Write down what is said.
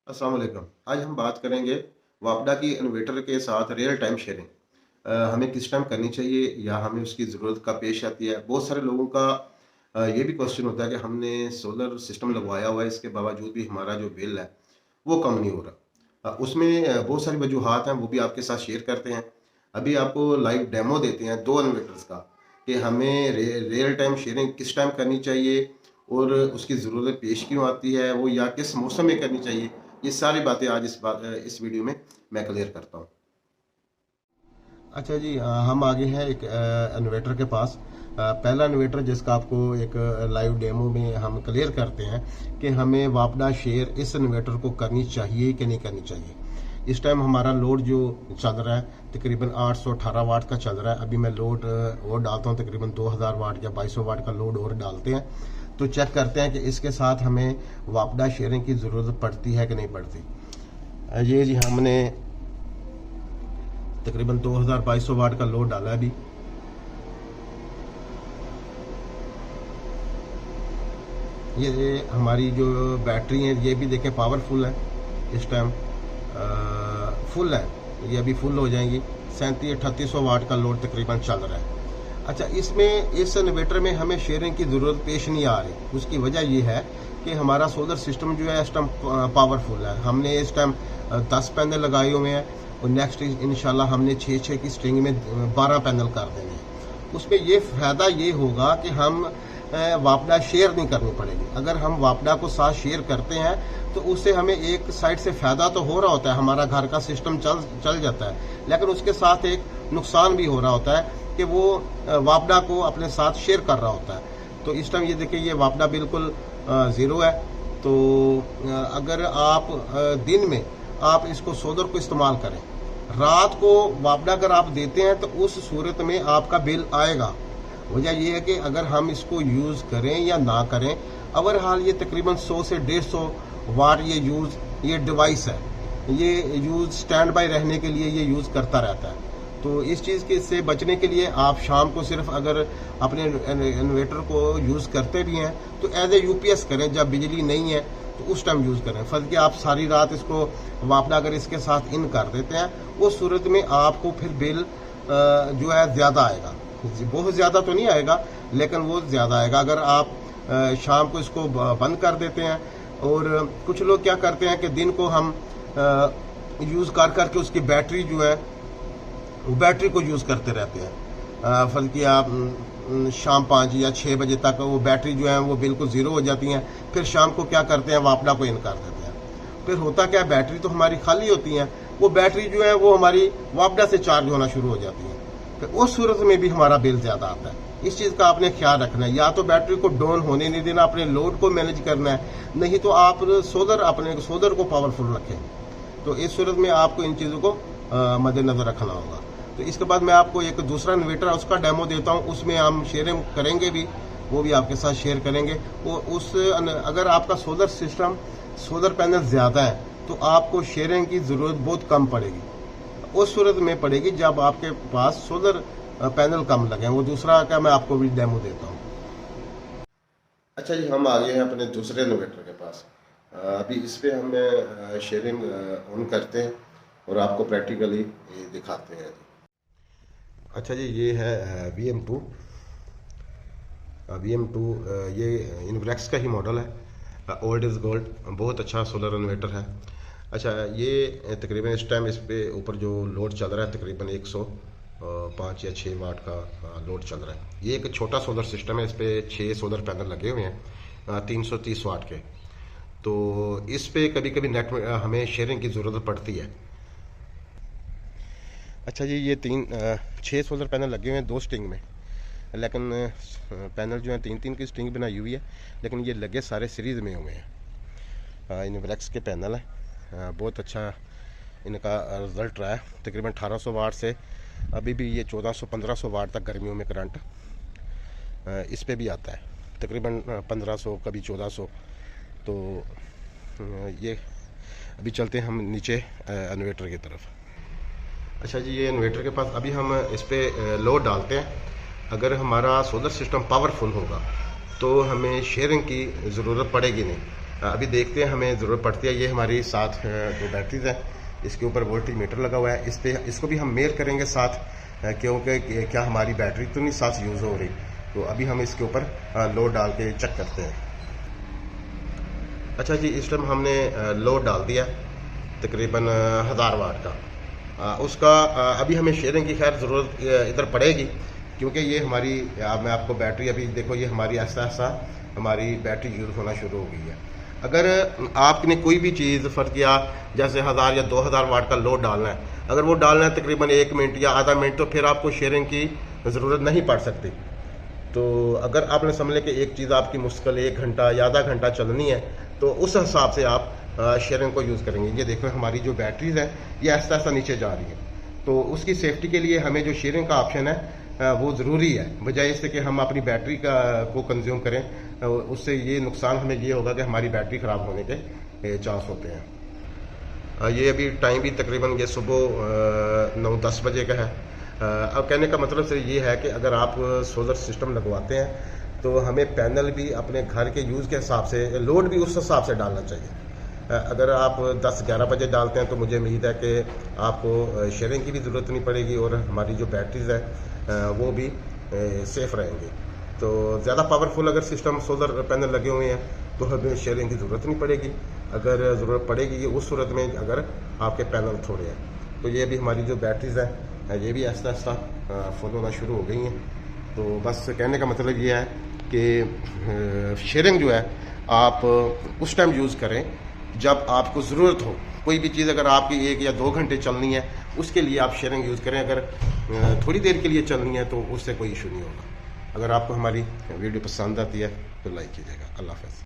अस्सलाम वालेकुम। आज हम बात करेंगे वापडा की इन्वर्टर के साथ रियल टाइम शेयरिंग। हमें किस टाइम करनी चाहिए या हमें उसकी ज़रूरत कब पेश आती है। बहुत सारे लोगों का ये भी क्वेश्चन होता है कि हमने सोलर सिस्टम लगवाया हुआ है, इसके बावजूद भी हमारा जो बिल है वो कम नहीं हो रहा। उसमें बहुत सारी वजूहात हैं, वो भी आपके साथ शेयर करते हैं। अभी आपको लाइव डेमो देते हैं दो इन्वर्टर्स का कि हमें रियल टाइम शेयरिंग किस टाइम करनी चाहिए और उसकी ज़रूरत पेश क्यों आती है, वो या किस मौसम में करनी चाहिए। ये सारी बातें आज इस वीडियो में मैं क्लियर करता हूँ। अच्छा जी, हम आगे हैं एक इन्वर्टर के पास। पहला इन्वर्टर जिसका आपको एक लाइव डेमो में हम क्लियर करते हैं कि हमें वापडा शेयर इस इन्वर्टर को करनी चाहिए कि नहीं करनी चाहिए। इस टाइम हमारा लोड जो चल रहा है तकरीबन 818 वाट का चल रहा है। अभी मैं लोड और डालता हूँ, तकरीबन 2000 वाट या 2200 वाट का लोड और डालते हैं। तो चेक करते हैं कि इसके साथ हमें वापडा शेयरिंग की ज़रूरत पड़ती है कि नहीं पड़ती। ये जी हमने तकरीबन 2200 वाट का लोड डाला है अभी। ये हमारी जो बैटरी है ये भी देखें पावरफुल है। इस टाइम फुल है, ये अभी फुल हो जाएंगी। 3700-3800 वाट का लोड तकरीबन चल रहा है। अच्छा, इसमें इस इन्वर्टर में हमें शेयरिंग की ज़रूरत पेश नहीं आ रही। उसकी वजह ये है कि हमारा सोलर सिस्टम जो है इस टाइम पावरफुल है। हमने इस टाइम 10 पैनल लगाए हुए हैं और नेक्स्ट इंशाल्लाह हमने 6-6 की स्ट्रिंग में 12 पैनल कर देंगे। उसमें ये फ़ायदा ये होगा कि हम वापडा शेयर नहीं करनी पड़ेगी। अगर हम वापडा को साथ शेयर करते हैं तो उससे हमें एक साइड से फ़ायदा तो हो रहा होता है, हमारा घर का सिस्टम चल जाता है, लेकिन उसके साथ एक नुकसान भी हो रहा होता है कि वो वापडा को अपने साथ शेयर कर रहा होता है। तो इस टाइम ये देखिए, ये वापडा बिल्कुल ज़ीरो है। तो अगर आप दिन में आप इसको सोलर को इस्तेमाल करें, रात को वापडा अगर आप देते हैं तो उस सूरत में आपका बिल आएगा। वजह यह है कि अगर हम इसको यूज़ करें या ना करें, ओवरऑल ये तकरीबन 100 से 150 वाट ये डिवाइस है, ये यूज़ स्टैंड बाय रहने के लिए ये यूज़ करता रहता है। तो इस चीज़ के से बचने के लिए आप शाम को सिर्फ अगर अपने इन्वर्टर को यूज़ करते भी हैं तो एज ए यूपीएस करें। जब बिजली नहीं है तो उस टाइम यूज़ करें। फर्ज कि आप सारी रात इसको वापडा अगर इसके साथ इन कर देते हैं, उस सूरत में आपको फिर बिल जो है ज़्यादा आएगा। बहुत ज़्यादा तो नहीं आएगा, लेकिन वो ज़्यादा आएगा अगर आप शाम को इसको बंद कर देते हैं। और कुछ लोग क्या करते हैं कि दिन को हम यूज़ कर करके उसकी बैटरी जो है वो बैटरी को यूज़ करते रहते हैं। फर्ज कि आप शाम 5 या 6 बजे तक वो बैटरी जो है वो बिल्कुल ज़ीरो हो जाती हैं। फिर शाम को क्या करते हैं, वापडा को इन कर देते हैं। फिर होता क्या है, बैटरी तो हमारी खाली होती है, वो बैटरी जो है वो हमारी वापडा से चार्ज होना शुरू हो जाती है। फिर उस सूरत में भी हमारा बिल ज़्यादा आता है। इस चीज़ का आपने ख्याल रखना है। या तो बैटरी को डाउन होने नहीं देना, अपने लोड को मैनेज करना है, नहीं तो आप अपने सोलर को पावरफुल रखें। तो इस सूरत में आपको इन चीज़ों को मद्देनजर रखना होगा। तो इसके बाद मैं आपको एक दूसरा इन्वर्टर है उसका डेमो देता हूँ। उसमें हम शेयरिंग करेंगे भी, वो भी आपके साथ शेयर करेंगे। वो अगर आपका सोलर पैनल ज़्यादा है तो आपको शेयरिंग की ज़रूरत बहुत कम पड़ेगी। उस सूरत में पड़ेगी जब आपके पास सोलर पैनल कम लगे। वो दूसरा का मैं आपको भी डेमो देता हूँ। अच्छा जी, हम आ गए हैं अपने दूसरे इन्वर्टर के पास। अभी इस पर हम शेयरिंग ऑन करते हैं और आपको प्रैक्टिकली दिखाते हैं। अच्छा जी, ये है VM2। ये इनब्रेक्स का ही मॉडल है। ओल्ड इज़ गोल्ड, बहुत अच्छा सोलर इन्वर्टर है। अच्छा, ये तकरीबन इस टाइम इस पे ऊपर जो लोड चल रहा है तकरीबन 105 या 6 वाट का लोड चल रहा है। ये एक छोटा सोलर सिस्टम है, इस पे 6 सोलर पैनल लगे हुए हैं 330 वाट के। तो इस पे कभी कभी नेट में हमें शेयरिंग की ज़रूरत पड़ती है। अच्छा जी, ये 6 सोलर पैनल लगे हुए हैं 2 स्ट्रिंग में, लेकिन पैनल जो है 3-3 की स्ट्रिंग बनाई हुई है, लेकिन ये लगे सारे सीरीज़ में हुए हैं। इनब्रेक्स के पैनल है, बहुत अच्छा इनका रिज़ल्ट रहा है। तकरीबन 1800 वाट से अभी भी ये 1400-1500 वाट तक गर्मियों में करंट इस पे भी आता है, तकरीबन 1500 कभी 1400। तो ये अभी चलते हैं हम नीचे इन्वर्टर की तरफ। अच्छा जी, ये इन्वर्टर के पास अभी हम इस पर लोड डालते हैं। अगर हमारा सोलर सिस्टम पावरफुल होगा तो हमें शेयरिंग की ज़रूरत पड़ेगी नहीं। अभी देखते हैं हमें ज़रूरत पड़ती है। ये हमारी साथ जो बैटरीज हैं, इसके ऊपर वोल्टेज मीटर लगा हुआ है, इसको भी हम मेल करेंगे साथ, क्योंकि क्या हमारी बैटरी तो नहीं साथ यूज़ हो रही। तो अभी हम इसके ऊपर लोड डाल के चेक करते हैं। अच्छा जी, इस टाइम हमने लोड डाल दिया तकरीबन 1000 वाट का। उसका अभी हमें शेयरिंग की खैर ज़रूरत इधर पड़ेगी, क्योंकि ये हमारी मैं आपको बैटरी अभी देखो, ये हमारी ऐसा ऐसा हमारी बैटरी यूज़ होना शुरू हो गई है। अगर आपने कोई भी चीज़ फ़र्ज किया, जैसे 1000 या 2000 वाट का लोड डालना है, अगर वो डालना है तकरीबन 1 मिनट या आधा मिनट, तो फिर आपको शेयरिंग की ज़रूरत नहीं पड़ सकती। तो अगर आपने समझ लें कि एक चीज़ आपकी मुश्किल 1 घंटा या आधा घंटा चलनी है, तो उस हिसाब से आप शेयरिंग को यूज़ करेंगे। ये देखो हमारी जो बैटरीज है ये ऐसा ऐसा नीचे जा रही है, तो उसकी सेफ्टी के लिए हमें जो शेयरिंग का ऑप्शन है वो ज़रूरी है, बजाय इससे कि हम अपनी बैटरी को कंज्यूम करें। उससे ये नुकसान हमें ये होगा कि हमारी बैटरी ख़राब होने के चांस होते हैं। ये अभी टाइम भी तकरीबन ये सुबह 9-10 बजे का है। अब कहने का मतलब सिर्फ ये है कि अगर आप सोलर सिस्टम लगवाते हैं तो हमें पैनल भी अपने घर के यूज़ के हिसाब से, लोड भी उस हिसाब से डालना चाहिए। अगर आप 10-11 बजे डालते हैं तो मुझे उम्मीद है कि आपको शेयरिंग की भी ज़रूरत नहीं पड़ेगी और हमारी जो बैटरीज है वो भी सेफ़ रहेंगी। तो ज़्यादा पावरफुल अगर सिस्टम सोलर पैनल लगे हुए हैं तो हमें शेयरिंग की ज़रूरत नहीं पड़ेगी। अगर ज़रूरत पड़ेगी ये उस सूरत में अगर आपके पैनल थोड़े हैं। तो ये भी हमारी जो बैटरीज हैं ये भी ऐसा ऐसा फुल होना शुरू हो गई हैं। तो बस कहने का मतलब ये है कि शेयरिंग जो है आप उस टाइम यूज़ करें जब आपको ज़रूरत हो। कोई भी चीज़ अगर आपकी 1 या 2 घंटे चलनी है, उसके लिए आप शेयरिंग यूज़ करें। अगर थोड़ी देर के लिए चलनी है तो उससे कोई इशू नहीं होगा। अगर आपको हमारी वीडियो पसंद आती है तो लाइक कीजिएगा। अल्लाह हाफ़िज़।